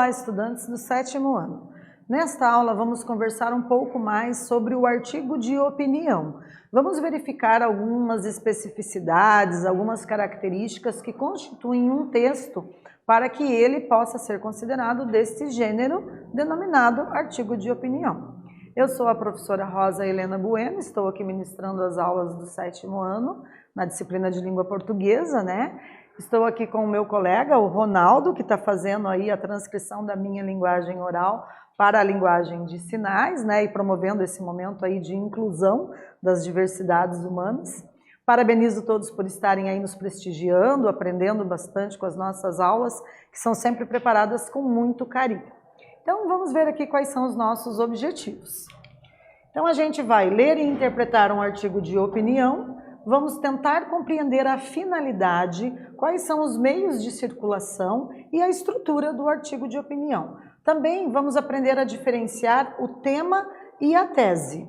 Olá, estudantes do 7º ano. Nesta aula vamos conversar um pouco mais sobre o artigo de opinião. Vamos verificar algumas especificidades, algumas características que constituem um texto para que ele possa ser considerado deste gênero denominado artigo de opinião. Eu sou a professora Rosa Helena Bueno, estou aqui ministrando as aulas do 7º ano na disciplina de língua portuguesa, né? Estou aqui com o meu colega, o Ronaldo, que está fazendo aí a transcrição da minha linguagem oral para a linguagem de sinais, né, e promovendo esse momento aí de inclusão das diversidades humanas. Parabenizo todos por estarem aí nos prestigiando, aprendendo bastante com as nossas aulas, que são sempre preparadas com muito carinho. Então vamos ver aqui quais são os nossos objetivos. Então a gente vai ler e interpretar um artigo de opinião. Vamos tentar compreender a finalidade, quais são os meios de circulação e a estrutura do artigo de opinião. Também vamos aprender a diferenciar o tema e a tese.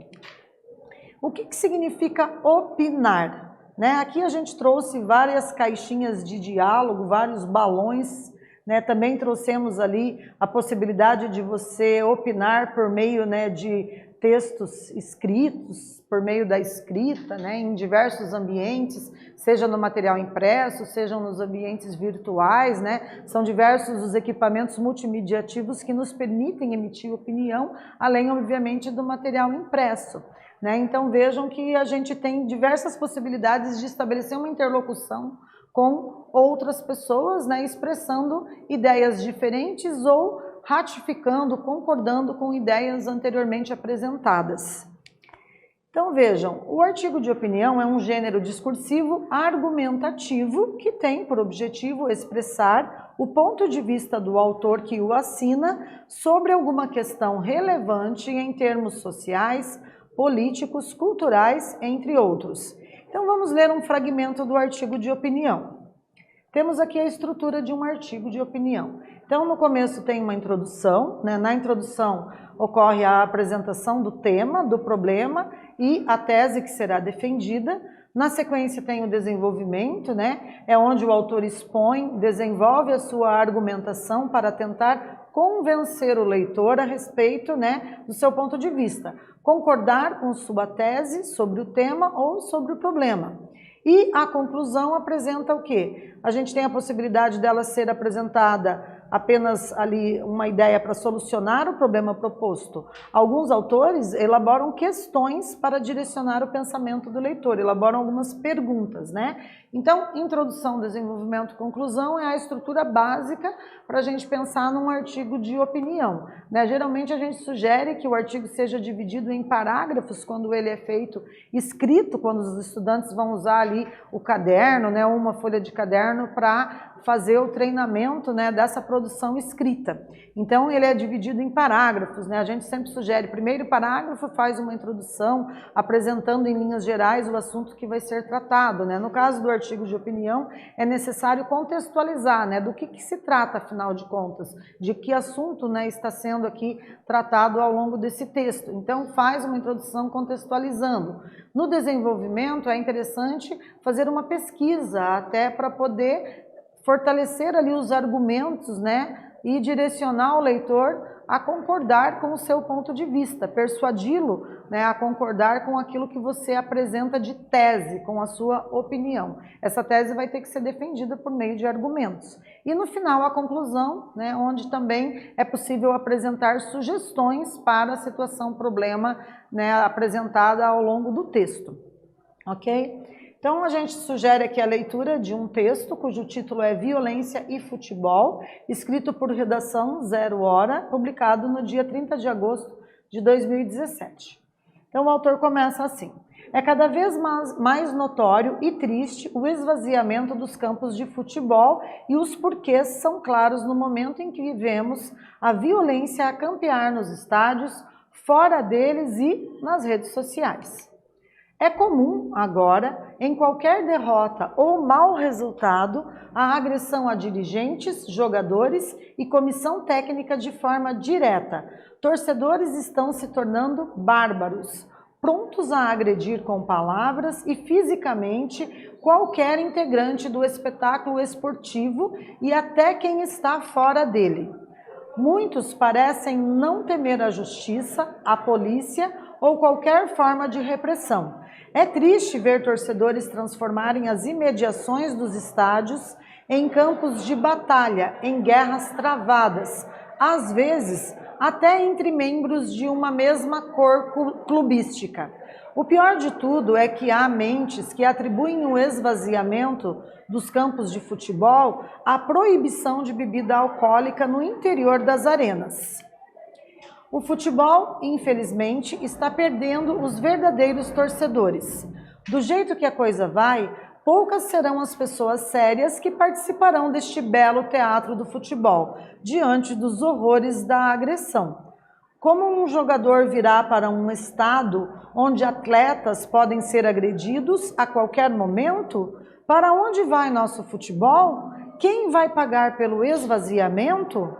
O que significa opinar? Né? Aqui a gente trouxe várias caixinhas de diálogo, vários balões, né? Também trouxemos ali a possibilidade de você opinar por meio, né, de textos escritos, por meio da escrita, né, em diversos ambientes, seja no material impresso, sejam nos ambientes virtuais, né, são diversos os equipamentos multimediativos que nos permitem emitir opinião, além, obviamente, do material impresso, né. Então vejam que a gente tem diversas possibilidades de estabelecer uma interlocução com outras pessoas, né, expressando ideias diferentes ou ratificando, concordando com ideias anteriormente apresentadas. Então vejam, o artigo de opinião é um gênero discursivo argumentativo que tem por objetivo expressar o ponto de vista do autor que o assina sobre alguma questão relevante em termos sociais, políticos, culturais, entre outros. Então vamos ler um fragmento do artigo de opinião. Temos aqui a estrutura de um artigo de opinião. Então, no começo tem uma introdução, né? Na introdução ocorre a apresentação do tema, do problema e a tese que será defendida. Na sequência tem o desenvolvimento, né? É onde o autor expõe, desenvolve a sua argumentação para tentar convencer o leitor a respeito, né, do seu ponto de vista, concordar com sua tese sobre o tema ou sobre o problema. E a conclusão apresenta o quê? A gente tem a possibilidade dela ser apresentada apenas ali uma ideia para solucionar o problema proposto. Alguns autores elaboram questões para direcionar o pensamento do leitor, elaboram algumas perguntas, né? Então, introdução, desenvolvimento, conclusão é a estrutura básica para a gente pensar num artigo de opinião, né? Geralmente a gente sugere que o artigo seja dividido em parágrafos quando ele é feito escrito, quando os estudantes vão usar ali o caderno, né, uma folha de caderno para fazer o treinamento, né, dessa produção escrita. Então ele é dividido em parágrafos, né? A gente sempre sugere, primeiro parágrafo faz uma introdução, apresentando em linhas gerais o assunto que vai ser tratado, né? No caso do artigo de opinião, é necessário contextualizar, né, do que se trata, afinal de contas, de que assunto, né, está sendo aqui tratado ao longo desse texto. Então faz uma introdução contextualizando. No desenvolvimento é interessante fazer uma pesquisa até para poder fortalecer ali os argumentos, né, e direcionar o leitor a concordar com o seu ponto de vista, persuadi-lo, né, a concordar com aquilo que você apresenta de tese, com a sua opinião. Essa tese vai ter que ser defendida por meio de argumentos. E no final a conclusão, né, onde também é possível apresentar sugestões para a situação, problema, né, apresentada ao longo do texto. Ok? Então a gente sugere aqui a leitura de um texto cujo título é Violência e Futebol, escrito por Redação 0 Hora, publicado no dia 30 de agosto de 2017. Então o autor começa assim: é cada vez mais notório e triste o esvaziamento dos campos de futebol e os porquês são claros no momento em que vivemos a violência a campear nos estádios, fora deles e nas redes sociais. É comum, agora, em qualquer derrota ou mau resultado, a agressão a dirigentes, jogadores e comissão técnica de forma direta. Torcedores estão se tornando bárbaros, prontos a agredir com palavras e fisicamente qualquer integrante do espetáculo esportivo e até quem está fora dele. Muitos parecem não temer a justiça, a polícia ou qualquer forma de repressão. É triste ver torcedores transformarem as imediações dos estádios em campos de batalha, em guerras travadas, às vezes até entre membros de uma mesma cor clubística. O pior de tudo é que há mentes que atribuem o esvaziamento dos campos de futebol à proibição de bebida alcoólica no interior das arenas. O futebol, infelizmente, está perdendo os verdadeiros torcedores. Do jeito que a coisa vai, poucas serão as pessoas sérias que participarão deste belo teatro do futebol, diante dos horrores da agressão. Como um jogador virá para um estado onde atletas podem ser agredidos a qualquer momento? Para onde vai nosso futebol? Quem vai pagar pelo esvaziamento?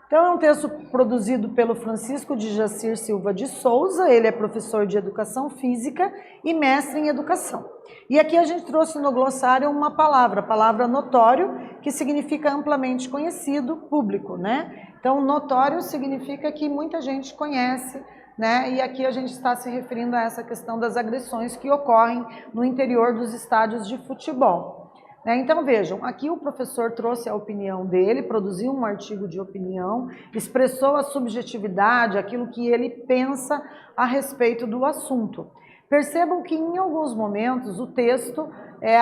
Então é um texto produzido pelo Francisco de Jacir Silva de Souza, ele é professor de Educação Física e mestre em Educação. E aqui a gente trouxe no glossário uma palavra, a palavra notório, que significa amplamente conhecido, público, né? Então notório significa que muita gente conhece, né? E aqui a gente está se referindo a essa questão das agressões que ocorrem no interior dos estádios de futebol. Então vejam, aqui o professor trouxe a opinião dele, produziu um artigo de opinião, expressou a subjetividade, aquilo que ele pensa a respeito do assunto. Percebam que em alguns momentos o texto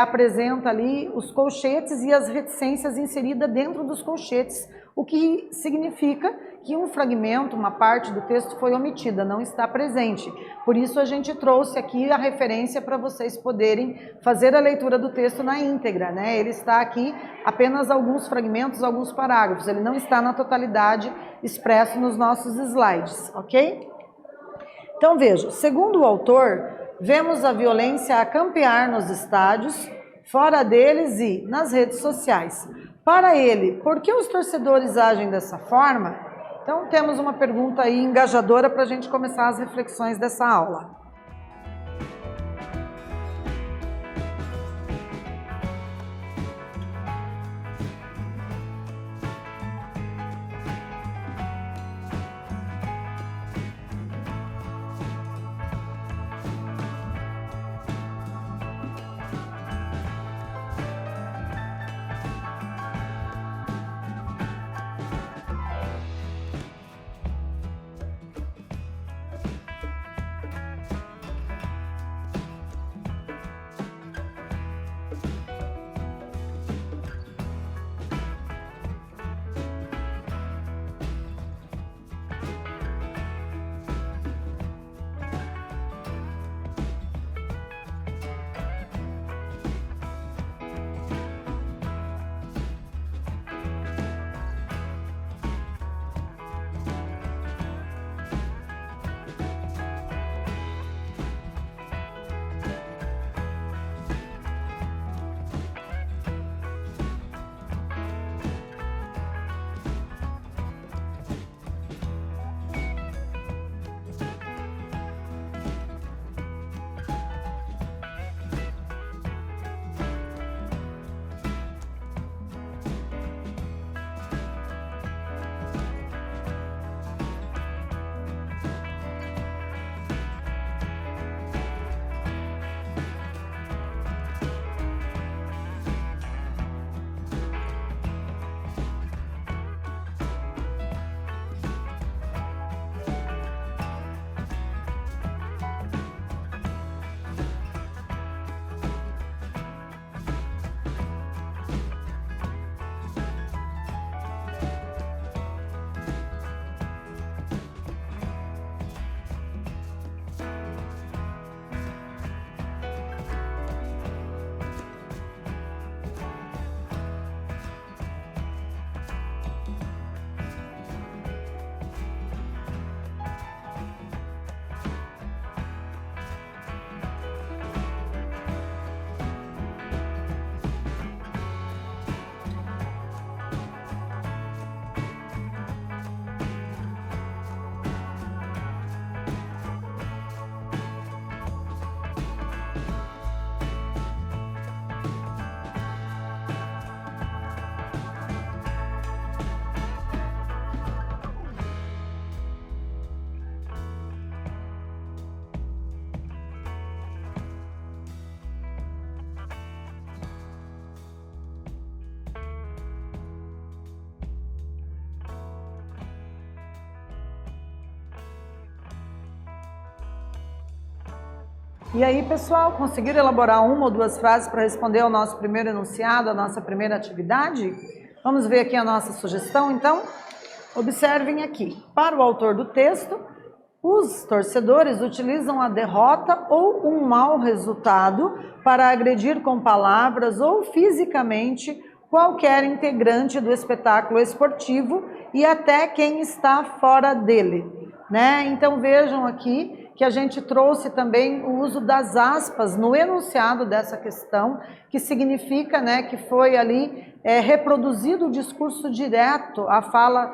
apresenta ali os colchetes e as reticências inseridas dentro dos colchetes, o que significa que um fragmento, uma parte do texto foi omitida, não está presente. Por isso a gente trouxe aqui a referência para vocês poderem fazer a leitura do texto na íntegra, né? Ele está aqui apenas alguns fragmentos, alguns parágrafos, ele não está na totalidade expresso nos nossos slides, ok? Então veja, segundo o autor, vemos a violência a campear nos estádios, fora deles e nas redes sociais. Para ele, por que os torcedores agem dessa forma? Então temos uma pergunta aí engajadora para a gente começar as reflexões dessa aula. E aí, pessoal, conseguiram elaborar uma ou duas frases para responder ao nosso primeiro enunciado, a nossa primeira atividade? Vamos ver aqui a nossa sugestão, então? Observem aqui. Para o autor do texto, os torcedores utilizam a derrota ou um mau resultado para agredir com palavras ou fisicamente qualquer integrante do espetáculo esportivo e até quem está fora dele, né? Então vejam aqui que a gente trouxe também o uso das aspas no enunciado dessa questão, que significa, né, que foi ali reproduzido o discurso direto, a fala,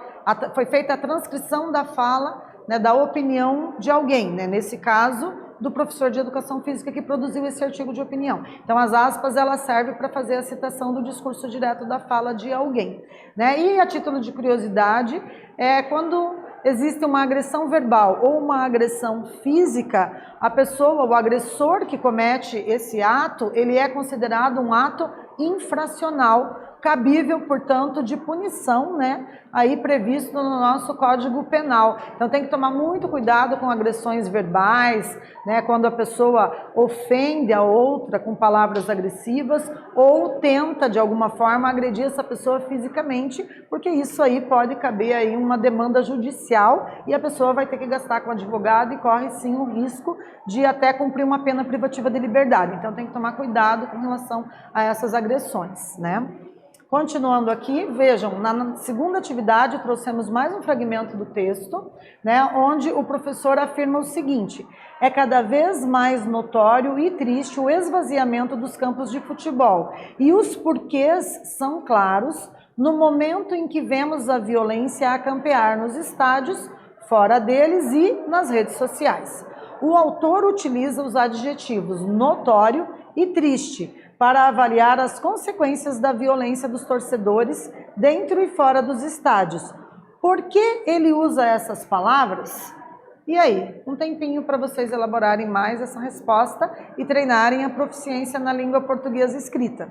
foi feita a transcrição da fala, né, da opinião de alguém, né, nesse caso do professor de educação física que produziu esse artigo de opinião. Então as aspas elas servem para fazer a citação do discurso direto da fala de alguém, né? E a título de curiosidade, quando existe uma agressão verbal ou uma agressão física, a pessoa, o agressor que comete esse ato, ele é considerado um ato infracional, cabível, portanto, de punição, né, aí previsto no nosso Código Penal. Então tem que tomar muito cuidado com agressões verbais, né, quando a pessoa ofende a outra com palavras agressivas ou tenta, de alguma forma, agredir essa pessoa fisicamente, porque isso aí pode caber aí uma demanda judicial e a pessoa vai ter que gastar com advogado e corre sim o risco de até cumprir uma pena privativa de liberdade. Então tem que tomar cuidado com relação a essas agressões, né? Continuando aqui, vejam, na segunda atividade trouxemos mais um fragmento do texto, né, onde o professor afirma o seguinte: é cada vez mais notório e triste o esvaziamento dos campos de futebol, e os porquês são claros no momento em que vemos a violência a campear nos estádios, fora deles e nas redes sociais. O autor utiliza os adjetivos notório e triste para avaliar as consequências da violência dos torcedores dentro e fora dos estádios. Por que ele usa essas palavras? E aí, um tempinho para vocês elaborarem mais essa resposta e treinarem a proficiência na língua portuguesa escrita.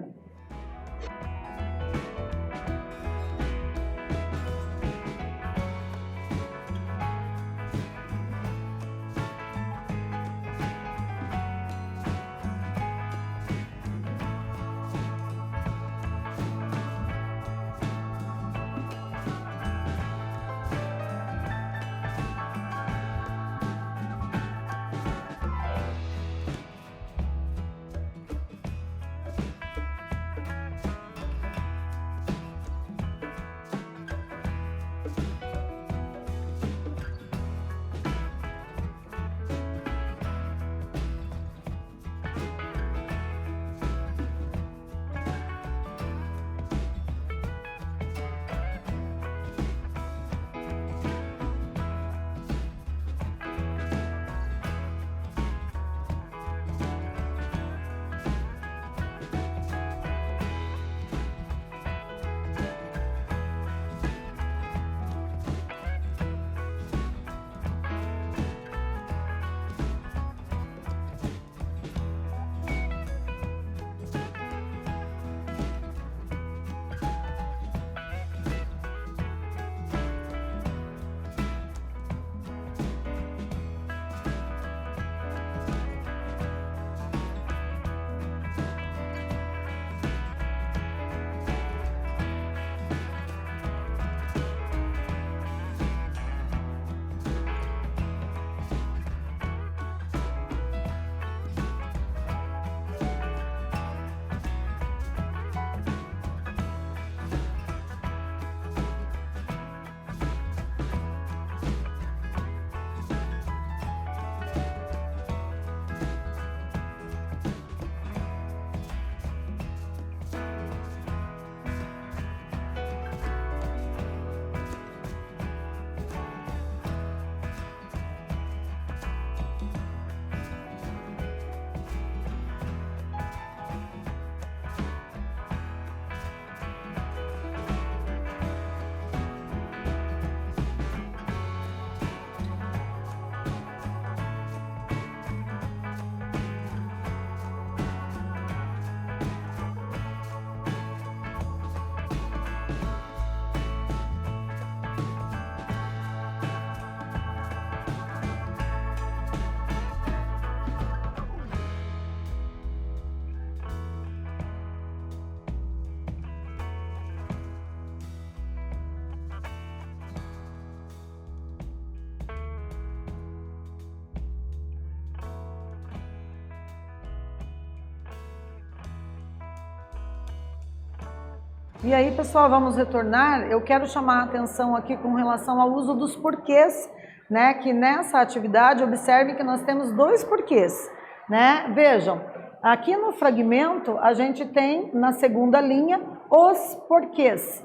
E aí, pessoal, vamos retornar. Eu quero chamar a atenção aqui com relação ao uso dos porquês, né? Que nessa atividade, observem que nós temos 2 porquês, né? Vejam, aqui no fragmento, a gente tem na segunda linha os porquês.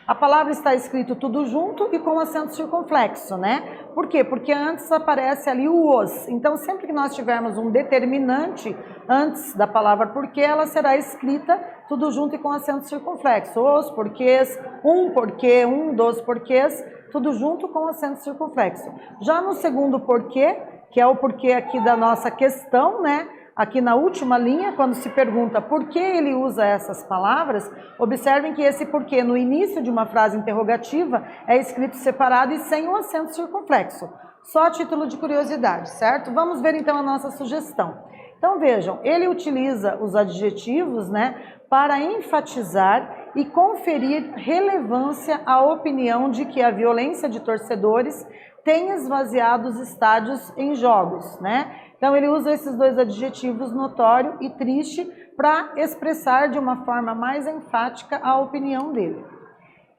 A palavra está escrito tudo junto e com acento circunflexo, né? Por quê? Porque antes aparece ali o os. Então, sempre que nós tivermos um determinante antes da palavra porquê, ela será escrita tudo junto e com acento circunflexo. Os porquês, um porquê, um dos porquês, tudo junto com acento circunflexo. Já no segundo porquê, que é o porquê aqui da nossa questão, né? Aqui na última linha, quando se pergunta por que ele usa essas palavras, observem que esse porquê no início de uma frase interrogativa é escrito separado e sem o acento circunflexo. Só a título de curiosidade, certo? Vamos ver então a nossa sugestão. Então vejam, ele utiliza os adjetivos, né, para enfatizar e conferir relevância à opinião de que a violência de torcedores tem esvaziado os estádios em jogos, né? Então ele usa esses 2 adjetivos, notório e triste, para expressar de uma forma mais enfática a opinião dele.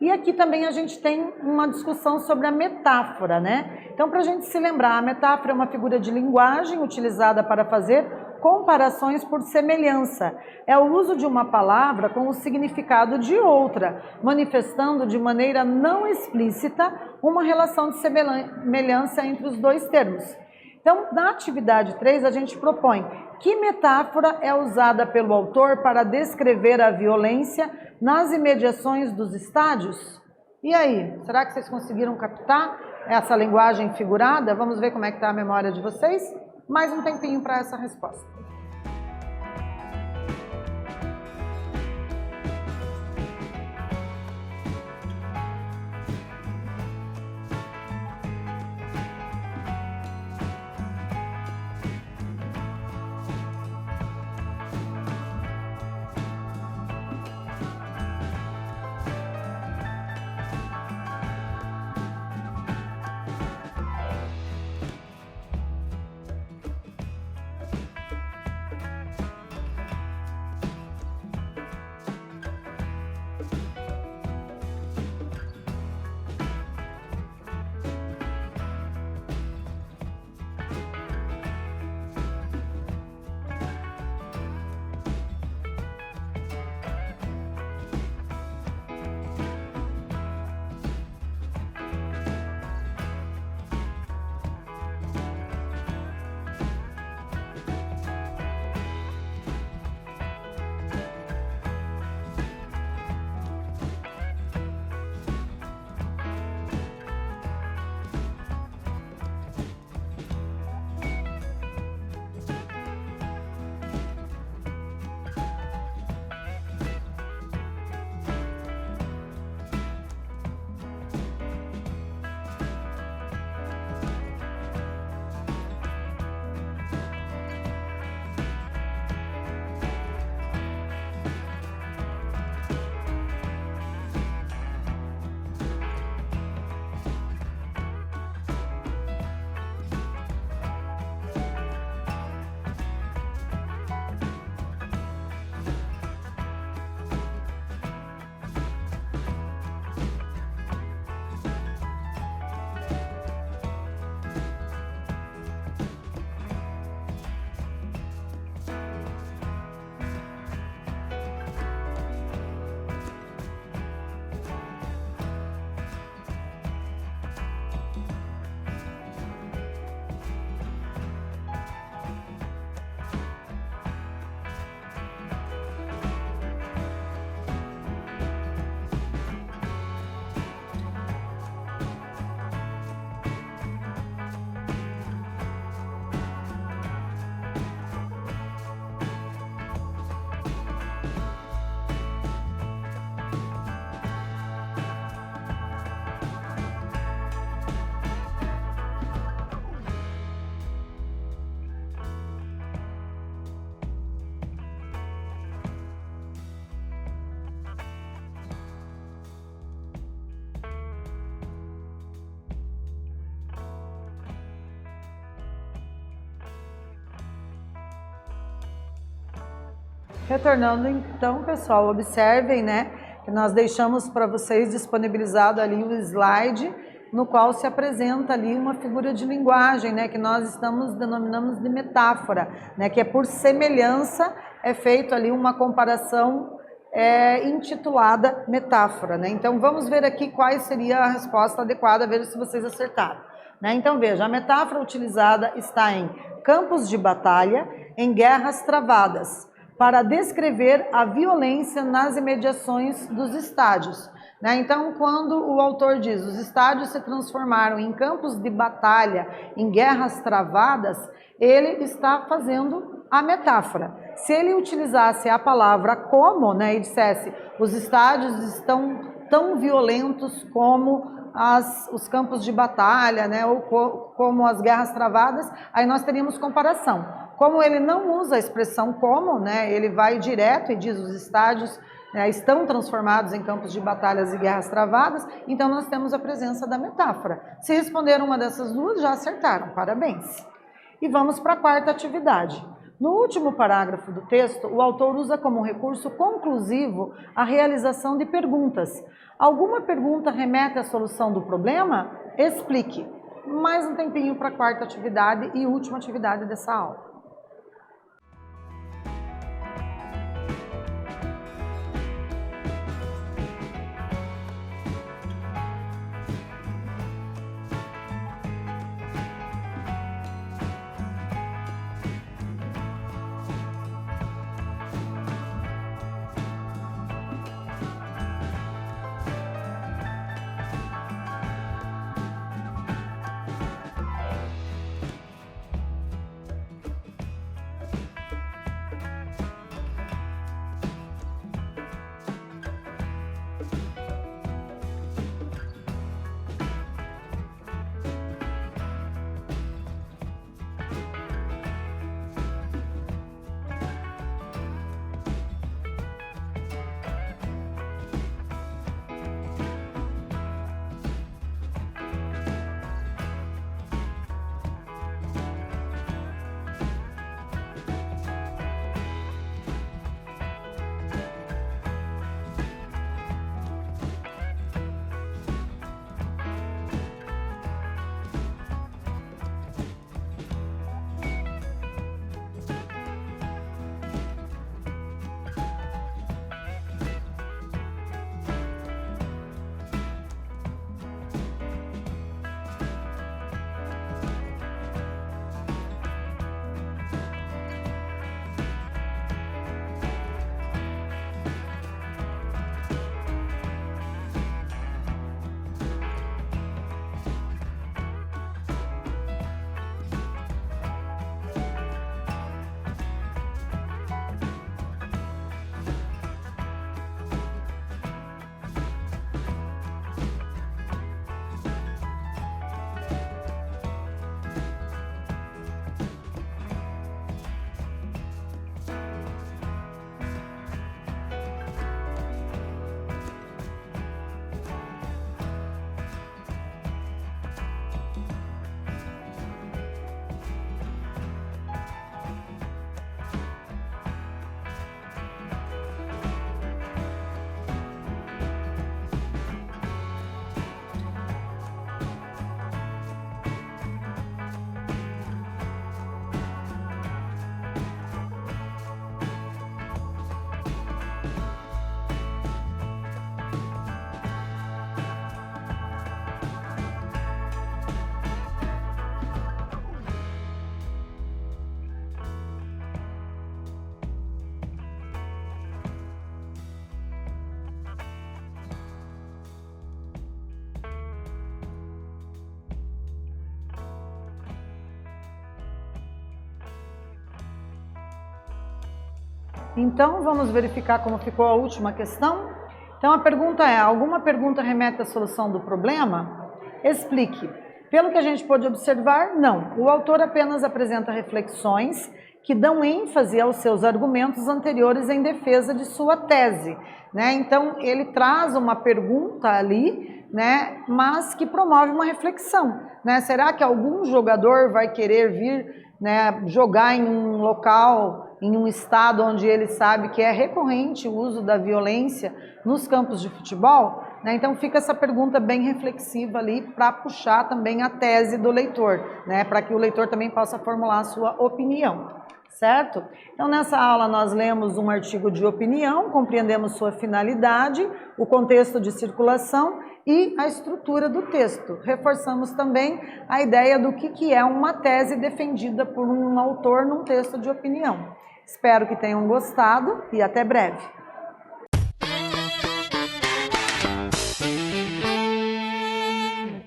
E aqui também a gente tem uma discussão sobre a metáfora, né? Então, para a gente se lembrar, a metáfora é uma figura de linguagem utilizada para fazer comparações por semelhança. É o uso de uma palavra com o significado de outra, manifestando de maneira não explícita uma relação de semelhança entre os 2 termos. Então, na atividade 3, a gente propõe que metáfora é usada pelo autor para descrever a violência nas imediações dos estádios? E aí, será que vocês conseguiram captar essa linguagem figurada? Vamos ver como é que está a memória de vocês? Mais um tempinho para essa resposta. Retornando então, pessoal, observem, né, que nós deixamos para vocês disponibilizado ali o slide, no qual se apresenta ali uma figura de linguagem, né, que nós denominamos de metáfora, né, que é por semelhança, é feito ali uma comparação intitulada metáfora, né? Então vamos ver aqui qual seria a resposta adequada, veja se vocês acertaram, né? Então veja, a metáfora utilizada está em campos de batalha, em guerras travadas, para descrever a violência nas imediações dos estádios. Né? Então, quando o autor diz os estádios se transformaram em campos de batalha, em guerras travadas, ele está fazendo a metáfora. Se ele utilizasse a palavra como, né, e dissesse os estádios estão tão violentos como os campos de batalha, né, ou como as guerras travadas, aí nós teríamos comparação. Como ele não usa a expressão como, né, ele vai direto e diz os estádios estão transformados em campos de batalhas e guerras travadas, então nós temos a presença da metáfora. Se responderam uma dessas duas, já acertaram, parabéns. E vamos para a quarta atividade. No último parágrafo do texto, o autor usa como recurso conclusivo a realização de perguntas. Alguma pergunta remete à solução do problema? Explique. Mais um tempinho para a quarta atividade e última atividade dessa aula. Então, vamos verificar como ficou a última questão? Então, a pergunta é, alguma pergunta remete à solução do problema? Explique. Pelo que a gente pode observar, não. O autor apenas apresenta reflexões que dão ênfase aos seus argumentos anteriores em defesa de sua tese, né? Então, ele traz uma pergunta ali, né, mas que promove uma reflexão, né? Será que algum jogador vai querer vir, né, jogar em um local em um estado onde ele sabe que é recorrente o uso da violência nos campos de futebol, né? Então fica essa pergunta bem reflexiva ali para puxar também a tese do leitor, né? Para que o leitor também possa formular a sua opinião, certo? Então nessa aula nós lemos um artigo de opinião, compreendemos sua finalidade, o contexto de circulação e a estrutura do texto. Reforçamos também a ideia do que é uma tese defendida por um autor num texto de opinião. Espero que tenham gostado e até breve.